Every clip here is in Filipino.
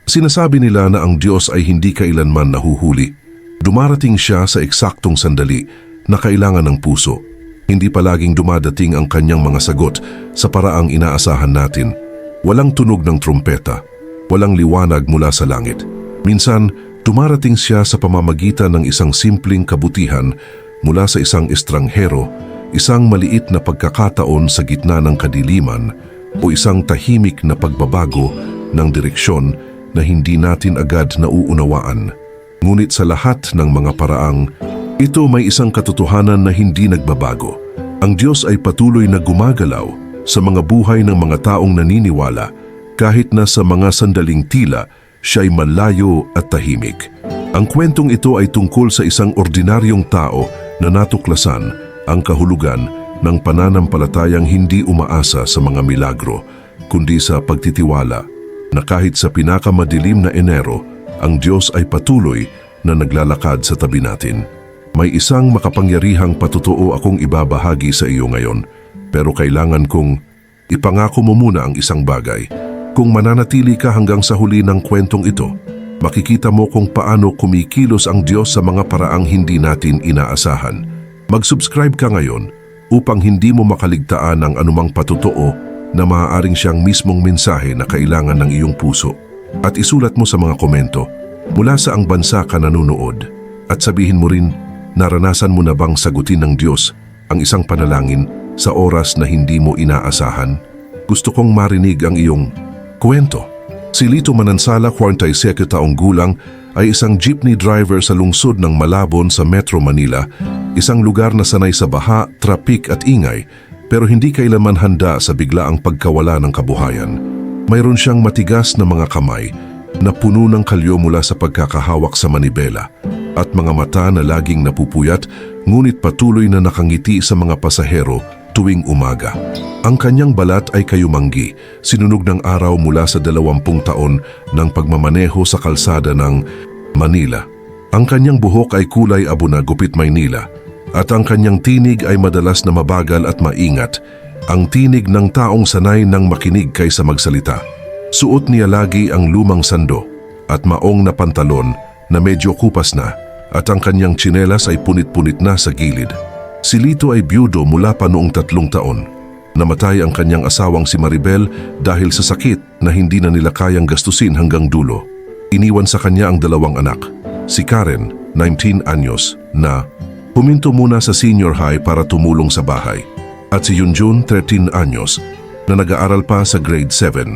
Sinasabi nila na ang Diyos ay hindi kailanman nahuhuli. Dumarating siya sa eksaktong sandali na kailangan ng puso. Hindi palaging dumadating ang kanyang mga sagot sa paraang inaasahan natin. Walang tunog ng trumpeta, walang liwanag mula sa langit. Minsan, dumarating siya sa pamamagitan ng isang simpleng kabutihan mula sa isang estranghero, isang maliit na pagkakataon sa gitna ng kadiliman, o isang tahimik na pagbabago ng direksyon na hindi natin agad nauunawaan. Ngunit sa lahat ng mga paraang, ito may isang katotohanan na hindi nagbabago. Ang Diyos ay patuloy na gumagalaw sa mga buhay ng mga taong naniniwala kahit na sa mga sandaling tila siya'y malayo at tahimik. Ang kwentong ito ay tungkol sa isang ordinaryong tao na natuklasan ang kahulugan ng pananampalatayang hindi umaasa sa mga milagro, kundi sa pagtitiwala na kahit sa pinakamadilim na Enero, ang Diyos ay patuloy na naglalakad sa tabi natin. May isang makapangyarihang patotoo akong ibabahagi sa iyo ngayon, pero kailangan kong ipangako mo muna ang isang bagay. Kung mananatili ka hanggang sa huli ng kwentong ito, makikita mo kung paano kumikilos ang Diyos sa mga paraang hindi natin inaasahan. Mag-subscribe ka ngayon upang hindi mo makaligtaan ang anumang patotoo na maaaring siyang mismong mensahe na kailangan ng iyong puso. At isulat mo sa mga komento mula sa ang bansa ka nanunood. At sabihin mo rin, naranasan mo na bang sagutin ng Diyos ang isang panalangin sa oras na hindi mo inaasahan? Gusto kong marinig ang iyong kwento. Si Lito Manansala, 47 taong gulang, ay isang jeepney driver sa lungsod ng Malabon sa Metro Manila, isang lugar na sanay sa baha, trapik at ingay, pero hindi kailanman handa sa biglaang pagkawala ng kabuhayan. Mayroon siyang matigas na mga kamay na puno ng kalyo mula sa pagkakahawak sa manibela at mga mata na laging napupuyat ngunit patuloy na nakangiti sa mga pasahero tuwing umaga. Ang kanyang balat ay kayumanggi, sinunog ng araw mula sa 20 taon ng pagmamaneho sa kalsada ng Manila. Ang kanyang buhok ay kulay abo na gupit Maynila at ang kanyang tinig ay madalas na mabagal at maingat, ang tinig ng taong sanay ng makinig kaysa magsalita. Suot niya lagi ang lumang sando at maong na pantalon na medyo kupas na at ang kanyang tsinelas ay punit-punit na sa gilid. Si Lito ay byudo mula pa noong 3 taon. Namatay ang kanyang asawang si Maribel dahil sa sakit na hindi na nila kayang gastusin hanggang dulo. Iniwan sa kanya ang 2 anak, si Karen, 19 anyos, na huminto muna sa senior high para tumulong sa bahay, at si Yunjun, 13 anyos, na nag-aaral pa sa grade 7.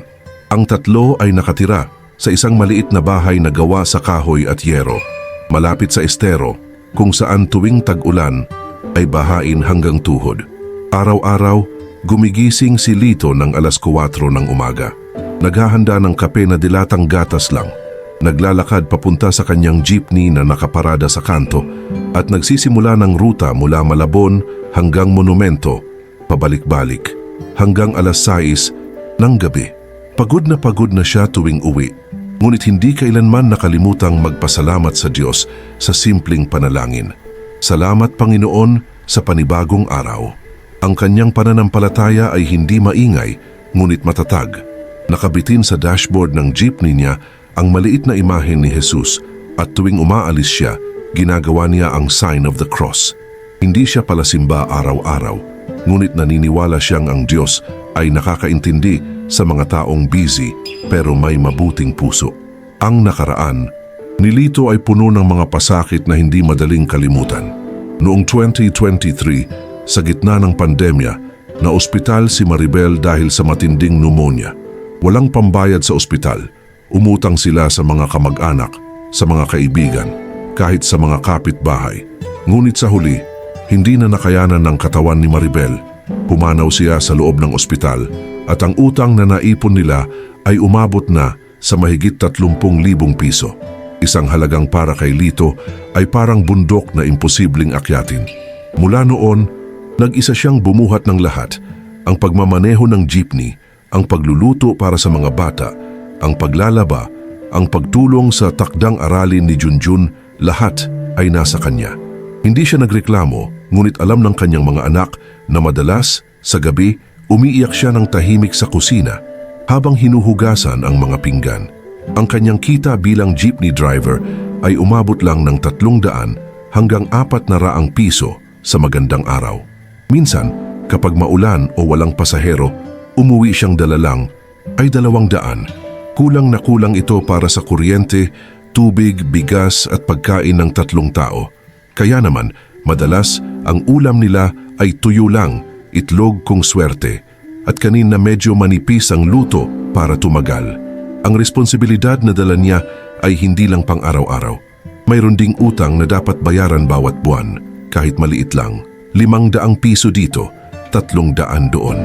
Ang 3 ay nakatira sa isang maliit na bahay na gawa sa kahoy at yero, malapit sa estero, kung saan tuwing tag-ulan ay bahain hanggang tuhod. Araw-araw, gumigising si Lito ng alas 4 ng umaga. Naghahanda ng kape na dilatang gatas lang. Naglalakad papunta sa kanyang jeepney na nakaparada sa kanto at nagsisimula ng ruta mula Malabon hanggang Monumento, pabalik-balik, hanggang alas 6 ng gabi. Pagod na siya tuwing uwi, ngunit hindi kailanman nakalimutang magpasalamat sa Diyos sa simpleng panalangin. Salamat Panginoon sa panibagong araw. Ang kanyang pananampalataya ay hindi maingay, ngunit matatag. Nakabitin sa dashboard ng jeepney niya ang maliit na imahe ni Jesus at tuwing umaalis siya, ginagawa niya ang sign of the cross. Hindi siya palasimba araw-araw, ngunit naniniwala siyang ang Diyos ay nakakaintindi sa mga taong busy pero may mabuting puso. Ang nakaraan, ni Lito ay puno ng mga pasakit na hindi madaling kalimutan. Noong 2023, sa gitna ng pandemya, naospital si Maribel dahil sa matinding pneumonia. Walang pambayad sa ospital. Umutang sila sa mga kamag-anak, sa mga kaibigan, kahit sa mga kapitbahay. Ngunit sa huli, hindi na nakayanan ng katawan ni Maribel. Pumanaw siya sa loob ng ospital at ang utang na naipon nila ay umabot na sa mahigit 30,000 piso. Isang halagang para kay Lito ay parang bundok na imposibleng akyatin. Mula noon, nag-isa siyang bumuhat ng lahat, ang pagmamaneho ng jeepney, ang pagluluto para sa mga bata, ang paglalaba, ang pagtulong sa takdang aralin ni Junjun, lahat ay nasa kanya. Hindi siya nagreklamo, ngunit alam ng kanyang mga anak na madalas, sa gabi, umiiyak siya ng tahimik sa kusina habang hinuhugasan ang mga pinggan. Ang kanyang kita bilang jeepney driver ay umabot lang ng 300 hanggang 400 piso sa magandang araw. Minsan, kapag maulan o walang pasahero, umuwi siyang dala lang ay 200. Kulang na kulang ito para sa kuryente, tubig, bigas at pagkain ng 3 tao. Kaya naman, madalas ang ulam nila ay tuyo lang, itlog kung swerte, at kanin na medyo manipis ang luto para tumagal. Ang responsibilidad na dala niya ay hindi lang pang araw-araw. Mayroon ding utang na dapat bayaran bawat buwan, kahit maliit lang. 500 piso dito, 300 doon.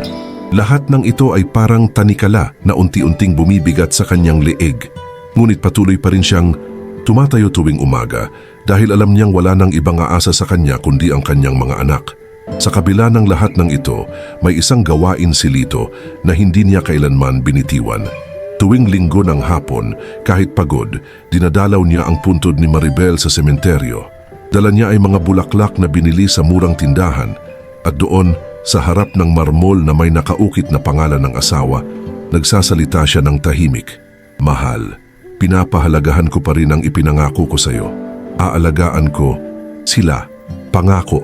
Lahat ng ito ay parang tanikala na unti-unting bumibigat sa kanyang leeg. Ngunit patuloy pa rin siyang tumatayo tuwing umaga dahil alam niyang wala nang ibang aasa sa kanya kundi ang kanyang mga anak. Sa kabila ng lahat ng ito, may isang gawain si Lito na hindi niya kailanman binitiwan. Tuwing linggo ng hapon, kahit pagod, dinadalaw niya ang puntod ni Maribel sa sementeryo. Dala niya ay mga bulaklak na binili sa murang tindahan at doon, sa harap ng marmol na may nakaukit na pangalan ng asawa, nagsasalita siya ng tahimik. Mahal, pinapahalagahan ko pa rin ang ipinangako ko sa iyo. Aalagaan ko sila, pangako.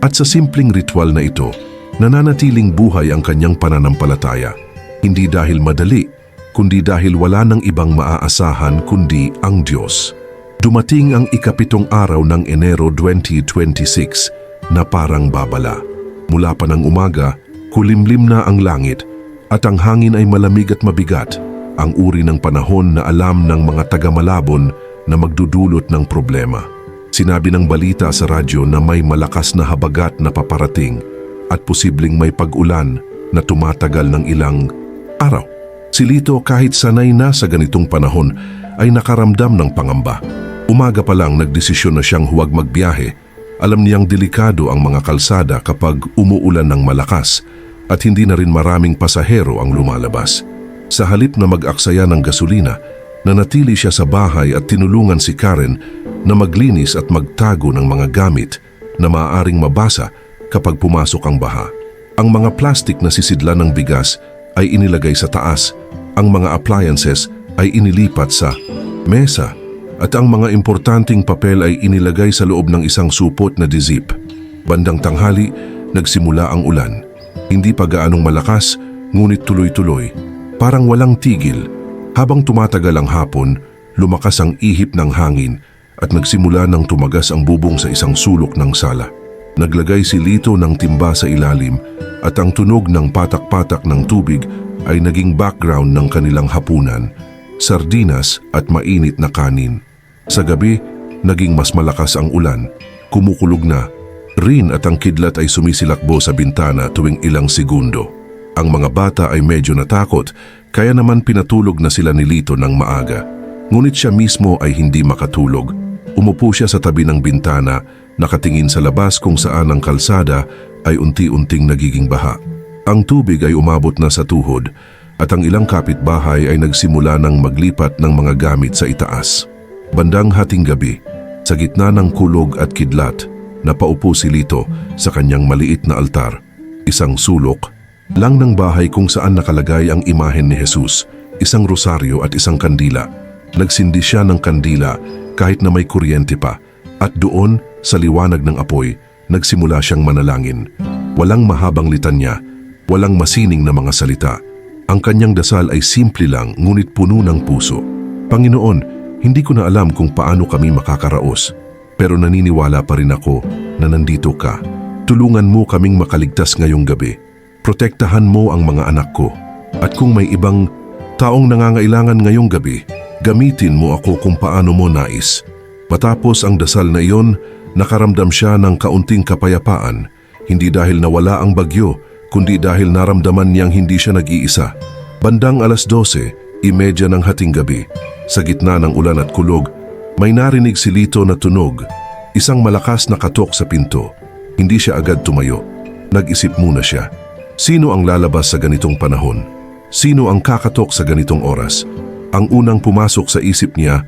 At sa simpleng ritual na ito, nananatiling buhay ang kanyang pananampalataya. Hindi dahil madali, kundi dahil wala nang ibang maaasahan kundi ang Diyos. Dumating ang ika-7 araw ng Enero 2026 na parang babala. Mula pa ng umaga, kulimlim na ang langit at ang hangin ay malamig at mabigat, ang uri ng panahon na alam ng mga taga-Malabon na magdudulot ng problema. Sinabi ng balita sa radyo na may malakas na habagat na paparating at posibleng may pag-ulan na tumatagal ng ilang araw. Si Lito kahit sanay na sa ganitong panahon ay nakaramdam ng pangamba. Umaga pa lang nagdesisyon na siyang huwag magbiyahe. Alam niyang delikado ang mga kalsada kapag umuulan ng malakas at hindi na rin maraming pasahero ang lumalabas. Sa halip na mag-aksaya ng gasolina, nanatili siya sa bahay at tinulungan si Karen na maglinis at magtago ng mga gamit na maaaring mabasa kapag pumasok ang baha. Ang mga plastik na sisidlan ng bigas ay inilagay sa taas, ang mga appliances ay inilipat sa mesa, at ang mga importanteng papel ay inilagay sa loob ng isang supot na dizip. Bandang tanghali, nagsimula ang ulan. Hindi pa gaanong malakas, ngunit tuloy-tuloy. Parang walang tigil. Habang tumatagal ang hapon, lumakas ang ihip ng hangin at nagsimula ng tumagas ang bubong sa isang sulok ng sala. Naglagay si Lito ng timba sa ilalim at ang tunog ng patak-patak ng tubig ay naging background ng kanilang hapunan, sardinas at mainit na kanin. Sa gabi, naging mas malakas ang ulan, kumukulog na. Rin at ang kidlat ay sumisilakbo sa bintana tuwing ilang segundo. Ang mga bata ay medyo natakot, kaya naman pinatulog na sila ni Lito ng maaga. Ngunit siya mismo ay hindi makatulog. Umupo siya sa tabi ng bintana, nakatingin sa labas kung saan ang kalsada ay unti-unting nagiging baha. Ang tubig ay umabot na sa tuhod at ang ilang kapitbahay ay nagsimula ng maglipat ng mga gamit sa itaas. Bandang hating gabi, sa gitna ng kulog at kidlat, napaupo si Lito sa kanyang maliit na altar. Isang sulok lang ng bahay kung saan nakalagay ang imahen ni Jesus, isang rosaryo at isang kandila. Nagsindi siya ng kandila kahit na may kuryente pa, at doon, sa liwanag ng apoy, nagsimula siyang manalangin. Walang mahabang litanya, walang masining na mga salita. Ang kanyang dasal ay simple lang ngunit puno ng puso. Panginoon, hindi ko na alam kung paano kami makakaraos, pero naniniwala pa rin ako na nandito ka. Tulungan mo kaming makaligtas ngayong gabi. Protektahan mo ang mga anak ko. At kung may ibang taong nangangailangan ngayong gabi, gamitin mo ako kung paano mo nais. Matapos ang dasal na iyon, nakaramdam siya ng kaunting kapayapaan, hindi dahil nawala ang bagyo, kundi dahil naramdaman niyang hindi siya nag-iisa. Bandang 12:30 ng hating gabi, sa gitna ng ulan at kulog, may narinig si Lito na tunog, isang malakas na katok sa pinto. Hindi siya agad tumayo. Nag-isip muna siya. Sino ang lalabas sa ganitong panahon? Sino ang kakatok sa ganitong oras? Ang unang pumasok sa isip niya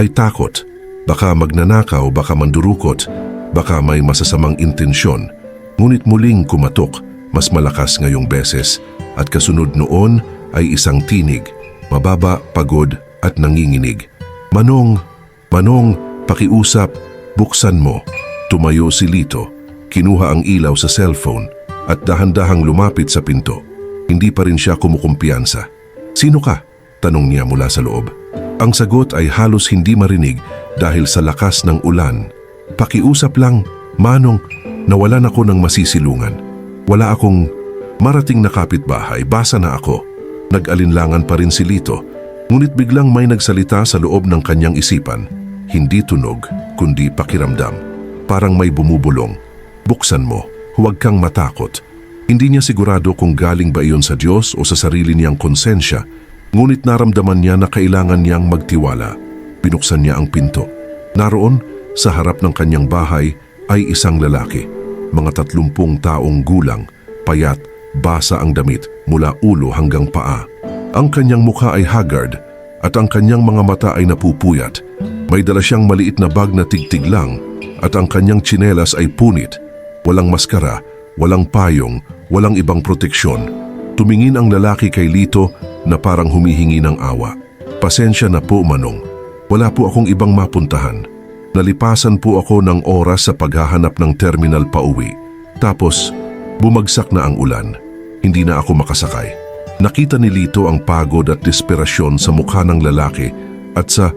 ay takot. Baka magnanakaw, baka mandurukot, baka may masasamang intensyon. Ngunit muling kumatok, mas malakas ngayong beses, at kasunod noon ay isang tinig, mababa, pagod, at nanginginig. Manong, Manong, pakiusap, buksan mo. Tumayo si Lito, kinuha ang ilaw sa cellphone at dahan-dahang lumapit sa pinto. Hindi pa rin siya kumukumpiyansa. Sino ka? Tanong niya mula sa loob. Ang sagot ay halos hindi marinig dahil sa lakas ng ulan. Pakiusap lang, Manong, nawalan ako ng masisilungan. Wala akong marating na kapitbahay, basa na ako. Nag-alinlangan pa rin si Lito, ngunit biglang may nagsalita sa loob ng kanyang isipan. Hindi tunog, kundi pakiramdam. Parang may bumubulong. Buksan mo, huwag kang matakot. Hindi niya sigurado kung galing ba iyon sa Diyos o sa sarili niyang konsensya, ngunit naramdaman niya na kailangan niyang magtiwala. Binuksan niya ang pinto. Naroon, sa harap ng kanyang bahay, ay isang lalaki. Mga 30 taong gulang, payat, basa ang damit mula ulo hanggang paa. Ang kanyang mukha ay haggard at ang kanyang mga mata ay napupuyat. May dala siyang maliit na bag na tigtig lang at ang kanyang tsinelas ay punit. Walang maskara, walang payong, walang ibang proteksyon. Tumingin ang lalaki kay Lito na parang humihingi ng awa. Pasensya na po, Manong. Wala po akong ibang mapuntahan. Nalipasan po ako ng oras sa paghahanap ng terminal pauwi. Tapos, bumagsak na ang ulan. Hindi na ako makasakay. Nakita ni Lito ang pagod at desperasyon sa mukha ng lalaki at sa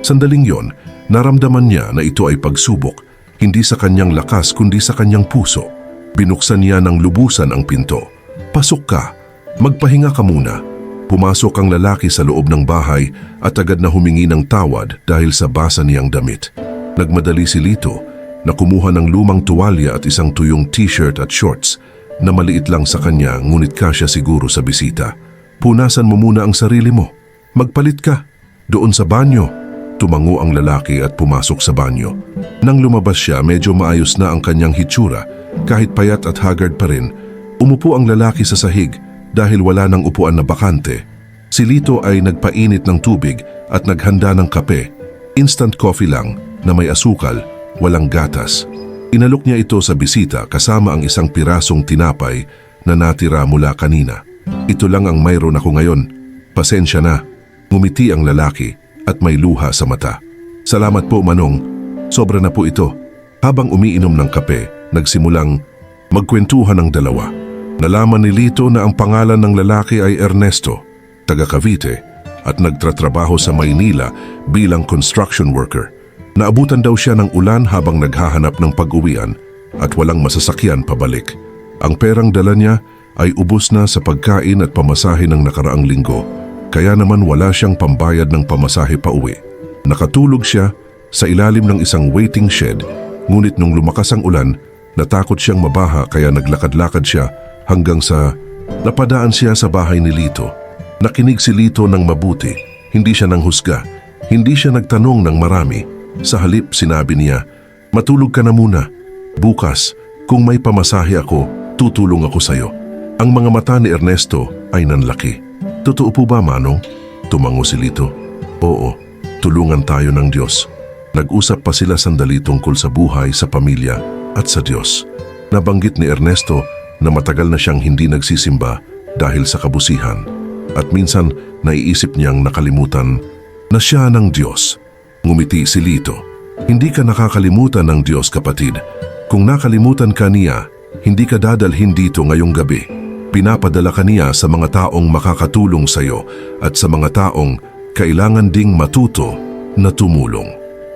sandaling yon, naramdaman niya na ito ay pagsubok, hindi sa kanyang lakas kundi sa kanyang puso. Binuksan niya ng lubusan ang pinto. Pasok ka, magpahinga ka muna. Pumasok ang lalaki sa loob ng bahay at agad na humingi ng tawad dahil sa basa niyang damit. Nagmadali si Lito na kumuha ng lumang tuwalya at isang tuyong t-shirt at shorts na maliit lang sa kanya ngunit kasya siguro sa bisita. Punasan mo muna ang sarili mo. Magpalit ka. Doon sa banyo. Tumango ang lalaki at pumasok sa banyo. Nang lumabas siya, medyo maayos na ang kanyang hitsura. Kahit payat at haggard pa rin, umupo ang lalaki sa sahig dahil wala nang upuan na bakante. Si Lito ay nagpainit ng tubig at naghanda ng kape. Instant coffee lang na may asukal, walang gatas. Inalok niya ito sa bisita kasama ang isang pirasong tinapay na natira mula kanina. Ito lang ang mayroon ako ngayon. Pasensya na. Ngumiti ang lalaki at may luha sa mata. Salamat po, Manong. Sobra na po ito. Habang umiinom ng kape, nagsimulang magkwentuhan ang dalawa. Nalaman ni Lito na ang pangalan ng lalaki ay Ernesto, taga Cavite, at nagtratrabaho sa Maynila bilang construction worker. Naabutan daw siya ng ulan habang naghahanap ng pag-uwian at walang masasakyan pabalik. Ang perang dala niya ay ubos na sa pagkain at pamasahe ng nakaraang linggo, kaya naman wala siyang pambayad ng pamasahe pauwi. Nakatulog siya sa ilalim ng isang waiting shed, ngunit nung lumakas ang ulan, natakot siyang mabaha kaya naglakad-lakad siya hanggang sa napadaan siya sa bahay ni Lito. Nakinig si Lito ng mabuti, hindi siya nanghusga, hindi siya nagtanong ng marami. Sa halip sinabi niya, matulog ka na muna. Bukas, kung may pamasahe ako, tutulong ako sa'yo. Ang mga mata ni Ernesto ay nanlaki. Totoo po ba, Manong? Tumango si Lito. Oo, tulungan tayo ng Diyos. Nag-usap pa sila sandali tungkol sa buhay, sa pamilya at sa Diyos. Nabanggit ni Ernesto na matagal na siyang hindi nagsisimba dahil sa kabusihan. At minsan naiisip niyang nakalimutan na siya ng Diyos. Ngumiti si Lito. Hindi ka nakakalimutan ng Diyos, kapatid. Kung nakalimutan ka niya, hindi ka dadalhin dito ngayong gabi. Pinapadala ka niya sa mga taong makakatulong sa iyo at sa mga taong kailangan ding matuto na tumulong.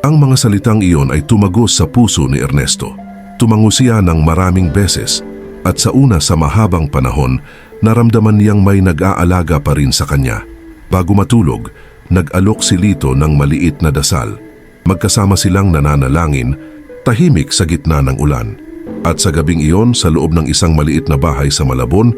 Ang mga salitang iyon ay tumagos sa puso ni Ernesto. Tumango siya ng maraming beses at sa una sa mahabang panahon, naramdaman niyang may nag-aalaga pa rin sa kanya. Bago matulog, nag-alok si Lito ng maliit na dasal. Magkasama silang nananalangin, tahimik sa gitna ng ulan. At sa gabing iyon, sa loob ng isang maliit na bahay sa Malabon,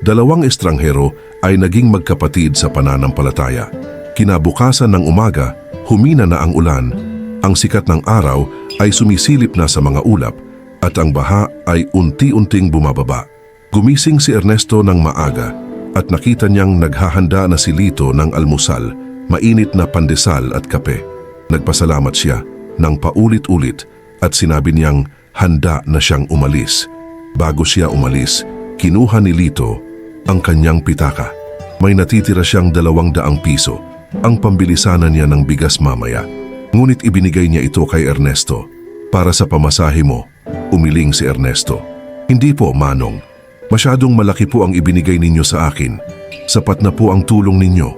2 estranghero ay naging magkapatid sa pananampalataya. Kinabukasan ng umaga, humina na ang ulan. Ang sikat ng araw ay sumisilip na sa mga ulap at ang baha ay unti-unting bumababa. Gumising si Ernesto ng maaga at nakita niyang naghahanda na si Lito ng almusal, mainit na pandesal at kape. Nagpasalamat siya ng paulit-ulit at sinabi niyang handa na siyang umalis. Bago siya umalis, kinuha ni Lito ang kanyang pitaka. May natitira siyang 200 piso ang pambili sana niya ng bigas mamaya. Ngunit ibinigay niya ito kay Ernesto. Para sa pamasahe mo, umiling si Ernesto. Hindi po, Manong. Masyadong malaki po ang ibinigay ninyo sa akin. Sapat na po ang tulong ninyo.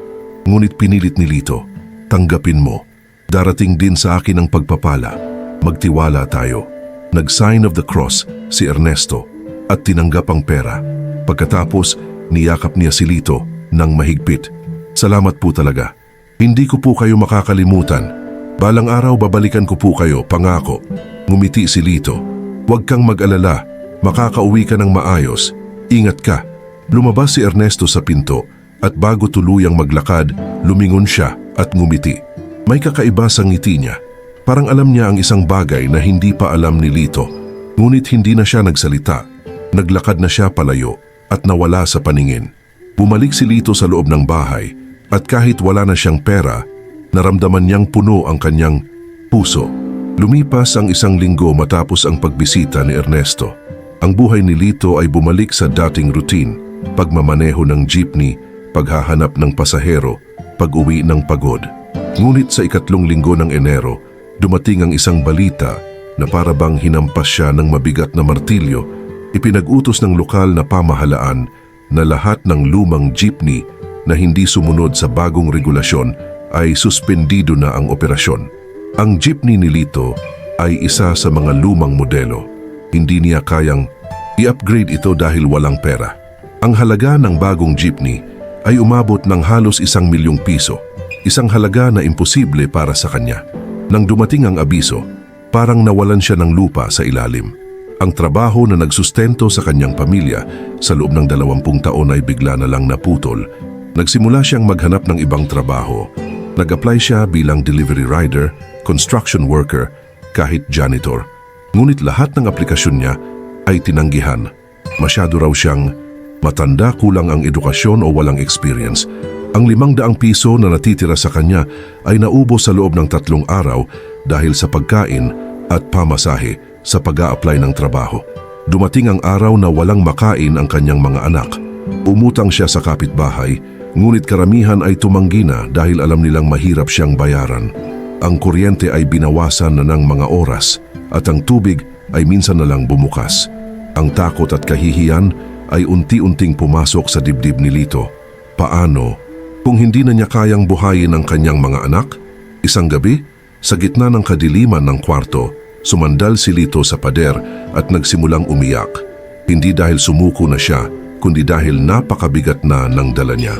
Ngunit pinilit ni Lito, tanggapin mo. Darating din sa akin ang pagpapala. Magtiwala tayo. Nag-sign of the cross si Ernesto at tinanggap ang pera. Pagkatapos, niyakap niya si Lito ng mahigpit. Salamat po talaga. Hindi ko po kayo makakalimutan. Balang araw babalikan ko po kayo, pangako. Ngumiti si Lito. Huwag kang mag-alala. Makakauwi ka ng maayos. Ingat ka. Lumabas si Ernesto sa pinto at bago tuluyang maglakad, lumingon siya at ngumiti. May kakaiba sa ngiti niya. Parang alam niya ang isang bagay na hindi pa alam ni Lito. Ngunit hindi na siya nagsalita. Naglakad na siya palayo at nawala sa paningin. Bumalik si Lito sa loob ng bahay at kahit wala na siyang pera, naramdaman niyang puno ang kanyang puso. Lumipas ang 1 linggo matapos ang pagbisita ni Ernesto. Ang buhay ni Lito ay bumalik sa dating routine, pagmamaneho ng jeepney, paghahanap ng pasahero, pag-uwi ng pagod. Ngunit sa 3 linggo ng Enero, dumating ang isang balita na para bang hinampas siya ng mabigat na martilyo. Ipinag-utos ng lokal na pamahalaan na lahat ng lumang jeepney na hindi sumunod sa bagong regulasyon ay suspendido na ang operasyon. Ang jeepney ni Lito ay isa sa mga lumang modelo. Hindi niya kayang i-upgrade ito dahil walang pera. Ang halaga ng bagong jeepney ay umabot ng halos 1 milyong piso. Isang halaga na imposible para sa kanya. Nang dumating ang abiso, parang nawalan siya ng lupa sa ilalim. Ang trabaho na nagsustento sa kanyang pamilya sa loob ng 20 taon ay bigla na lang naputol. Nagsimula siyang maghanap ng ibang trabaho. Nag-apply siya bilang delivery rider, construction worker, kahit janitor. Ngunit lahat ng aplikasyon niya ay tinanggihan. Masyado raw siyang matanda, kulang ang edukasyon o walang experience. Ang 500 piso na natitira sa kanya ay naubos sa loob ng 3 araw dahil sa pagkain at pamasahe sa pag-a-apply ng trabaho. Dumating ang araw na walang makain ang kanyang mga anak. Umutang siya sa kapitbahay, ngunit karamihan ay tumanggi na dahil alam nilang mahirap siyang bayaran. Ang kuryente ay binawasan na ng mga oras at ang tubig ay minsan na lang bumukas. Ang takot at kahihiyan ay unti-unting pumasok sa dibdib ni Lito. Paano kung hindi na niya kayang buhayin ang kanyang mga anak? Isang gabi, sa gitna ng kadiliman ng kwarto, sumandal si Lito sa pader at nagsimulang umiyak. Hindi dahil sumuko na siya, kundi dahil napakabigat na ng dala niya.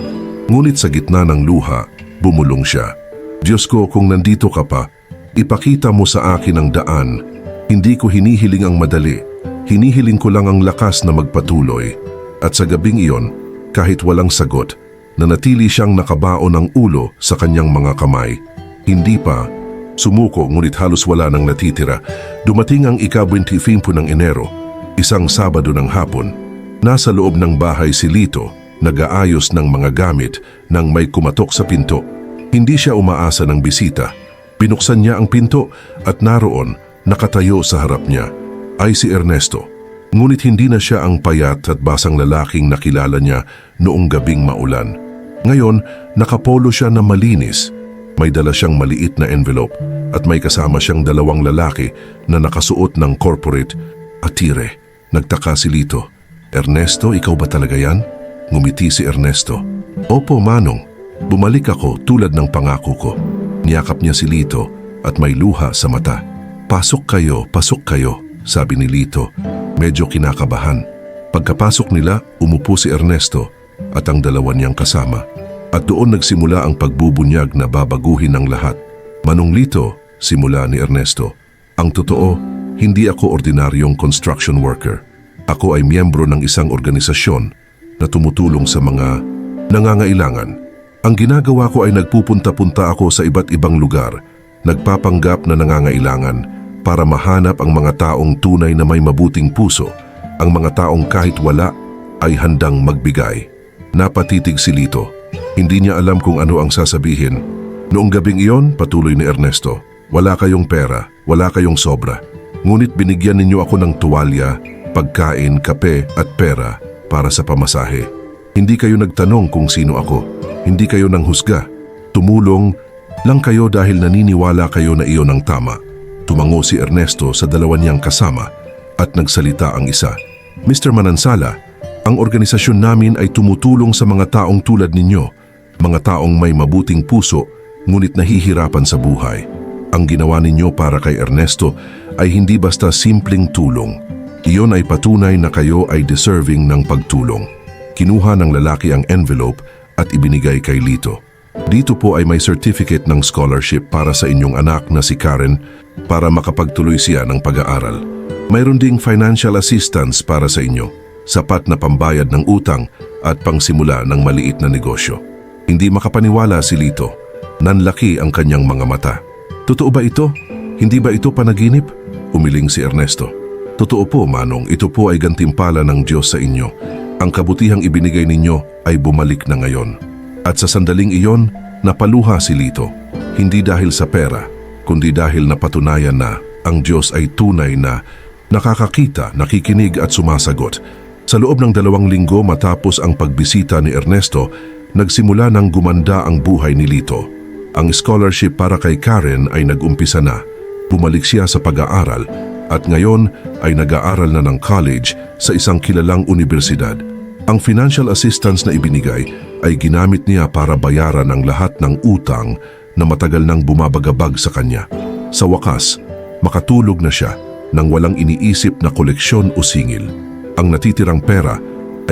Ngunit sa gitna ng luha, bumulong siya. Diyos ko, kung nandito ka pa, ipakita mo sa akin ang daan. Hindi ko hinihiling ang madali. Hinihiling ko lang ang lakas na magpatuloy. At sa gabing iyon, kahit walang sagot, nanatili siyang nakabaon ng ulo sa kanyang mga kamay. Hindi pa sumuko, ngunit halos wala nang natitira. Dumating ang ika-25 ng Enero, isang Sabado ng hapon. Nasa loob ng bahay si Lito, nag-aayos ng mga gamit nang may kumatok sa pinto. Hindi siya umaasa ng bisita. Binuksan niya ang pinto at naroon, nakatayo sa harap niya, ay si Ernesto. Ngunit hindi na siya ang payat at basang lalaking nakilala niya noong gabing maulan. Ngayon, nakapolo siya na malinis. May dala siyang maliit na envelope at may kasama siyang 2 lalaki na nakasuot ng corporate attire. Nagtaka si Lito. Ernesto, ikaw ba talaga yan? Ngumiti si Ernesto. Opo, Manong. Bumalik ako tulad ng pangako ko. Niyakap niya si Lito at may luha sa mata. Pasok kayo, sabi ni Lito. Medyo kinakabahan. Pagkapasok nila, umupo si Ernesto at ang 2 niyang kasama. At doon nagsimula ang pagbubunyag na babaguhin ng lahat. Manong Lito, simula ni Ernesto. Ang totoo, hindi ako ordinaryong construction worker. Ako ay miyembro ng isang organisasyon na tumutulong sa mga nangangailangan. Ang ginagawa ko ay nagpupunta-punta ako sa iba't ibang lugar, nagpapanggap na nangangailangan para mahanap ang mga taong tunay na may mabuting puso, ang mga taong kahit wala ay handang magbigay. Napatitig si Lito. Hindi niya alam kung ano ang sasabihin. Noong gabing iyon, patuloy ni Ernesto, wala kayong pera, wala kayong sobra. Ngunit binigyan ninyo ako ng tuwalya, pagkain, kape at pera para sa pamasahe. Hindi kayo nagtanong kung sino ako. Hindi kayo nanghusga. Tumulong lang kayo dahil naniniwala kayo na iyon ang tama. Tumango si Ernesto sa dalawa niyang kasama at nagsalita ang isa. Mr. Manansala, ang organisasyon namin ay tumutulong sa mga taong tulad ninyo, mga taong may mabuting puso ngunit nahihirapan sa buhay. Ang ginawa ninyo para kay Ernesto ay hindi basta simpleng tulong. Iyon ay patunay na kayo ay deserving ng pagtulong. Kinuha ng lalaki ang envelope at ibinigay kay Lito. Dito po ay may certificate ng scholarship para sa inyong anak na si Karen para makapagtuloy siya ng pag-aaral. Mayroon ding financial assistance para sa inyo, sapat na pambayad ng utang at pangsimula ng maliit na negosyo. Hindi makapaniwala si Lito. Nanlaki ang kanyang mga mata. Totoo ba ito? Hindi ba ito panaginip? Umiling si Ernesto. Totoo po, Manong, ito po ay gantimpala ng Diyos sa inyo. Ang kabutihang ibinigay ninyo ay bumalik na ngayon. At sa sandaling iyon, napaluha si Lito. Hindi dahil sa pera, kundi dahil napatunayan na ang Diyos ay tunay na nakakakita, nakikinig at sumasagot. Sa loob ng 2 linggo matapos ang pagbisita ni Ernesto, nagsimula ng gumanda ang buhay ni Lito. Ang scholarship para kay Karen ay nag-umpisa na. Bumalik siya sa pag-aaral at ngayon ay nag-aaral na ng college sa isang kilalang universidad. Ang financial assistance na ibinigay ay ginamit niya para bayaran ang lahat ng utang na matagal nang bumabagabag sa kanya. Sa wakas, makatulog na siya nang walang iniisip na koleksyon o singil. Ang natitirang pera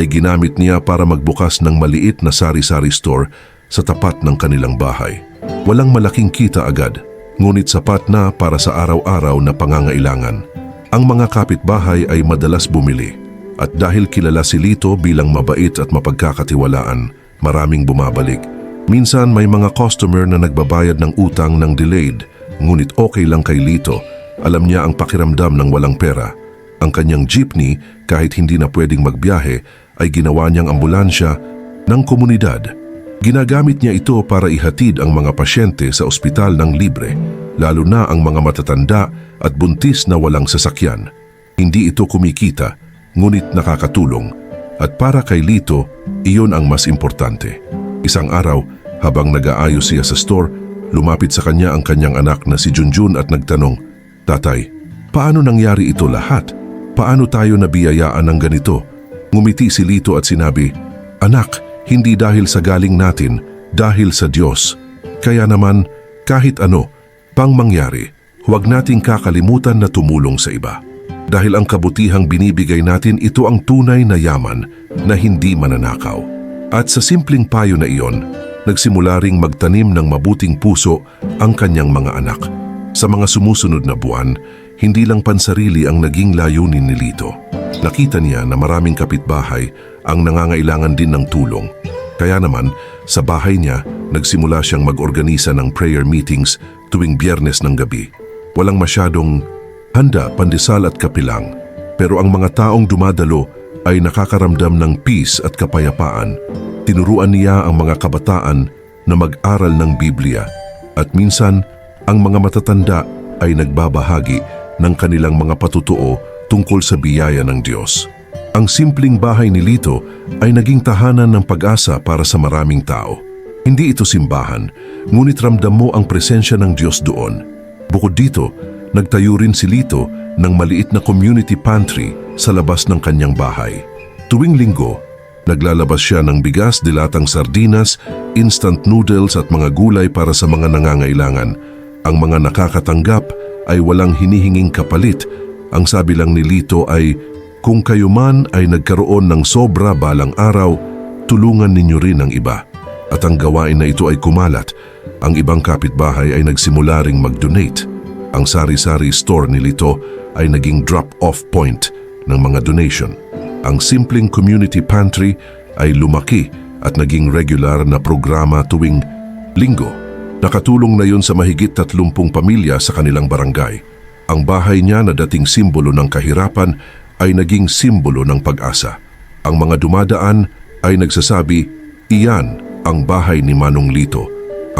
ay ginamit niya para magbukas ng maliit na sari-sari store sa tapat ng kanilang bahay. Walang malaking kita agad, ngunit sapat na para sa araw-araw na pangangailangan. Ang mga kapitbahay ay madalas bumili at dahil kilala si Lito bilang mabait at mapagkakatiwalaan, maraming bumabalik. Minsan may mga customer na nagbabayad ng utang ng delayed, ngunit okay lang kay Lito. Alam niya ang pakiramdam ng walang pera. Ang kanyang jeepney, kahit hindi na pwedeng magbiyahe, ay ginawa niyang ambulansya ng komunidad. Ginagamit niya ito para ihatid ang mga pasyente sa ospital ng libre, lalo na ang mga matatanda at buntis na walang sasakyan. Hindi ito kumikita, ngunit nakakatulong. At para kay Lito, iyon ang mas importante. Isang araw, habang nag-aayos siya sa store, lumapit sa kanya ang kanyang anak na si Junjun at nagtanong, "Tatay, paano nangyari ito lahat? Paano tayo nabiyayaan ng ganito?" Ngumiti si Lito at sinabi, "Anak, hindi dahil sa galing natin, dahil sa Diyos. Kaya naman, kahit ano pang mangyari, huwag nating kakalimutan na tumulong sa iba. Dahil ang kabutihang binibigay natin, ito ang tunay na yaman na hindi mananakaw." At sa simpleng payo na iyon, nagsimula ring magtanim ng mabuting puso ang kanyang mga anak. Sa mga sumusunod na buwan, hindi lang pansarili ang naging layunin ni Lito. Nakita niya na maraming kapitbahay ang nangangailangan din ng tulong. Kaya naman, sa bahay niya, nagsimula siyang mag-organisa ng prayer meetings tuwing Biyernes ng gabi. Walang masyadong handa, pandesal at kapilang, pero ang mga taong dumadalo ay nakakaramdam ng peace at kapayapaan. Tinuruan niya ang mga kabataan na mag-aral ng Biblia at minsan ang mga matatanda ay nagbabahagi ng kanilang mga patutuo tungkol sa biyaya ng Diyos. Ang simpleng bahay ni Lito ay naging tahanan ng pag-asa para sa maraming tao. Hindi ito simbahan, ngunit ramdam mo ang presensya ng Diyos doon. Bukod dito, nagtayo rin si Lito ng maliit na community pantry sa labas ng kanyang bahay. Tuwing linggo, naglalabas siya ng bigas, dilatang sardinas, instant noodles at mga gulay para sa mga nangangailangan. Ang mga nakakatanggap ay walang hinihinging kapalit. Ang sabi lang ni Lito ay, "Kung kayo man ay nagkaroon ng sobra balang araw, tulungan ninyo rin ang iba." At ang gawain na ito ay kumalat. Ang ibang kapitbahay ay nagsimula ring mag-donate. Ang sari-sari store ni Lito ay naging drop-off point ng mga donation. Ang simpleng community pantry ay lumaki at naging regular na programa tuwing linggo. Nakatulong na yun sa mahigit 30 pamilya sa kanilang barangay. Ang bahay niya na dating simbolo ng kahirapan ay naging simbolo ng pag-asa. Ang mga dumadaan ay nagsasabi, "Iyan ang bahay ni Manong Lito,"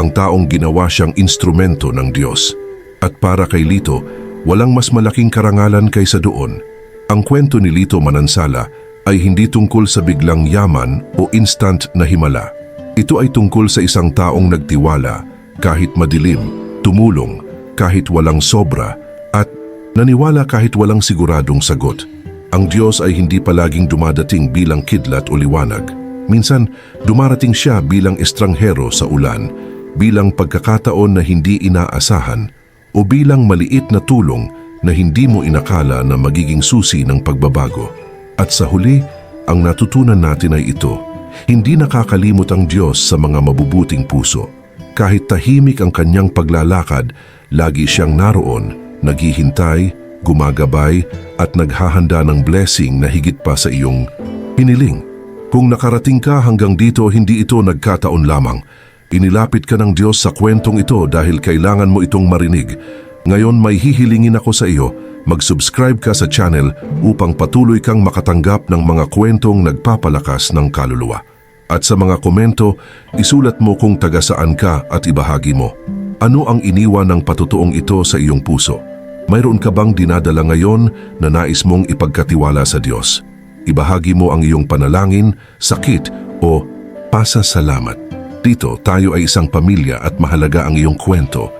ang taong ginawa siyang instrumento ng Diyos. At para kay Lito, walang mas malaking karangalan kaysa doon. Ang kwento ni Lito Manansala ay hindi tungkol sa biglang yaman o instant na himala. Ito ay tungkol sa isang taong nagtiwala kahit madilim, tumulong kahit walang sobra, at naniwala kahit walang siguradong sagot. Ang Diyos ay hindi palaging dumadating bilang kidlat o liwanag. Minsan, dumarating siya bilang estranghero sa ulan, bilang pagkakataon na hindi inaasahan, o bilang maliit na tulong na hindi mo inakala na magiging susi ng pagbabago. At sa huli, ang natutunan natin ay ito: hindi nakakalimot ang Diyos sa mga mabubuting puso. Kahit tahimik ang kanyang paglalakad, lagi siyang naroon, naghihintay, gumagabay, at naghahanda ng blessing na higit pa sa iyong hiniling. Kung nakarating ka hanggang dito, hindi ito nagkataon lamang. Inilapit ka ng Diyos sa kwentong ito dahil kailangan mo itong marinig. Ngayon may hihilingin ako sa iyo, mag-subscribe ka sa channel upang patuloy kang makatanggap ng mga kwentong nagpapalakas ng kaluluwa. At sa mga komento, isulat mo kung taga saan ka at ibahagi mo. Ano ang iniwan ng patutuong ito sa iyong puso? Mayroon ka bang dinadala ngayon na nais mong ipagkatiwala sa Diyos? Ibahagi mo ang iyong panalangin, sakit o pasasalamat. Dito tayo ay isang pamilya at mahalaga ang iyong kwento.